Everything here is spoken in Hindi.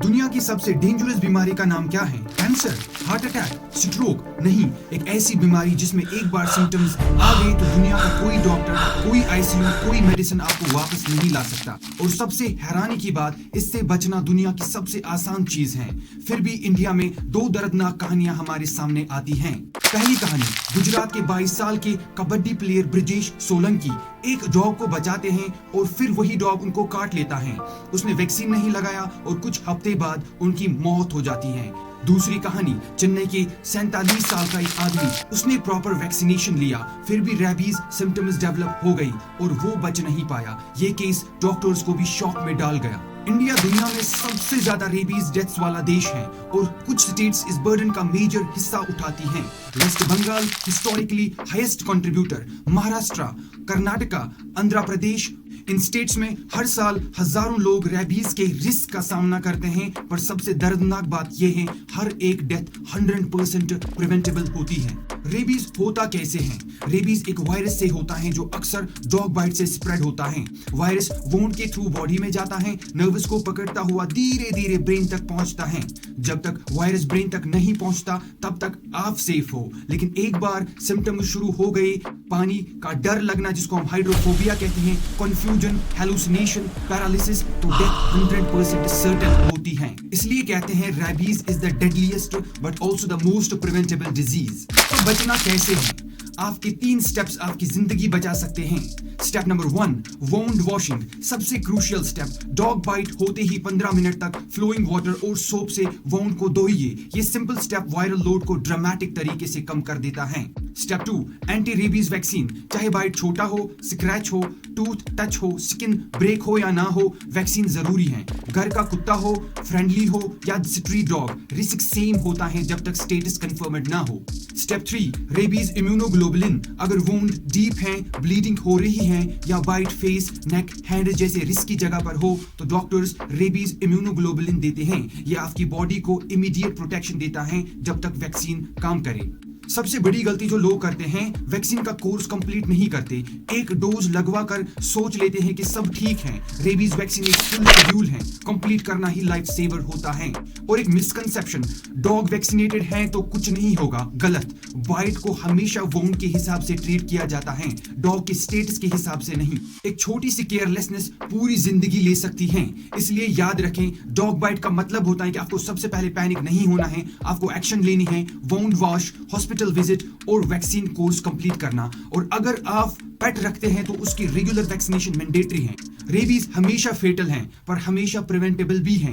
दुनिया की सबसे डेंजरस बीमारी का नाम क्या है? Cancer, heart attack, stroke? नहीं, एक ऐसी बीमारी जिसमें एक बार सिम्टम्स आ गए तो दुनिया का कोई डॉक्टर, कोई आईसीयू, कोई मेडिसिन आपको वापस नहीं ला सकता। और सबसे हैरानी की बात, इससे बचना दुनिया की सबसे आसान चीज है। फिर भी इंडिया में दो दर्दनाक कहानियां हमारे सामने आती हैं। पहली कहानी, गुजरात के 22 साल के कबड्डी प्लेयर ब्रिजेश सोलंकी एक डॉग को बचाते हैं और फिर वही डॉग उनको काट लेता है। उसने वैक्सीन नहीं लगाया और कुछ हफ्ते बाद उनकी मौत हो जाती है। दूसरी कहानी, चेन्नई के 47 साल का एक आदमी, उसने प्रॉपर वैक्सीनेशन लिया फिर भी रेबीज सिम्टम्स डेवलप हो गई और वो बच नहीं पाया। ये केस डॉक्टर्स को भी शॉक में डाल गया। इंडिया दुनिया में सबसे ज्यादा रेबीज डेथ्स वाला देश है और कुछ स्टेट्स इस बर्डन का मेजर हिस्सा उठाती हैं। West Bengal historically highest contributor, Maharashtra, Karnataka, Andhra Pradesh, इन स्टेट्स में हर साल हजारों लोग रेबीज के रिस्क का सामना करते हैं। पर सबसे दर्दनाक बात यह है, हर एक डेथ 100% प्रिवेंटेबल होती है। रेबीज होता कैसे है? रेबीज एक वायरस से होता है जो अक्सर डॉग बाइट से स्प्रेड होता है। वायरस वुंड के थ्रू बॉडी में जाता है, नर्वस को पकड़ता हुआ धीरे धीरे ब्रेन तक पहुंचता है। जब तक वायरस ब्रेन तक नहीं पहुंचता तब तक आप सेफ हो, लेकिन एक बार सिम्टम शुरू हो गए, पानी का डर लगना जिसको हम हाइड्रोफोबिया कहते हैं, कंफ्यूजन, हेलुसिनेशन, पैरालिसिस, तो डेथ 100% सर्टेन होती है। इसलिए कहते हैं rabies is the deadliest but also the most preventable disease. तो बचना कैसे है? आपके 3 स्टेप्स आपकी जिंदगी बचा सकते हैं। स्टेप नंबर 1, वुंड वॉशिंग, सबसे क्रूशियल स्टेप। डॉग बाइट होते ही 15 मिनट तक फ्लोइंग वाटर और सोप से वुंड को धोइए। ये सिंपल स्टेप वायरल लोड को ड्रामेटिक तरीके से कम कर देता है। Step 2, anti rabies vaccine. चाहे बाइट छोटा हो, स्क्रैच हो, टूथ टच हो, स्किन ब्रेक हो या ना हो, वैक्सीन जरूरी है। घर का कुत्ता हो, फ्रेंडली हो या स्ट्रीट डॉग, रिस्क सेम होता है जब तक स्टेटस कंफर्म्ड ना हो। Step 3, rabies immunoglobulin. अगर वुंड डीप है, ब्लीडिंग हो रही है या बाइट फेस, नेक, हैंड जैसे रिस्की जगह पर हो तो डॉक्टर्स रेबीज इम्यूनोग्लोबुलिन देते हैं। ये आपकी बॉडी को इमीडिएट प्रोटेक्शन देता है जब तक वैक्सीन काम करे। सबसे बड़ी गलती जो लोग करते हैं, वैक्सीन का कोर्स कंप्लीट नहीं करते। एक डोज लगवा कर सोच लेते हैं कि सब ठीक है। रेबीज वैक्सीन एक फुल शेड्यूल है, कंप्लीट करना ही लाइफ सेवर होता है। और एक मिसकंसेप्शन, डॉग वैक्सीनेटेड है तो कुछ नहीं होगा, गलत। बाइट को हमेशा वुंड के हिसाब से ट्रीट किया जाता है, डॉग के स्टेटस के हिसाब से नहीं। एक छोटी सी केयरलेसनेस पूरी जिंदगी ले सकती है। इसलिए याद रखें, डॉग बाइट का मतलब होता है कि आपको सबसे पहले पैनिक नहीं होना है, आपको एक्शन लेनी है, वुंड वॉश, हॉस्पिटल विजिट और वैक्सीन कोर्स कंप्लीट करना। और अगर आप पेट रखते हैं तो उसकी रेगुलर वैक्सीनेशन मैंडेटरी है। रेबीज हमेशा फेटल है पर हमेशा प्रिवेंटेबल भी है।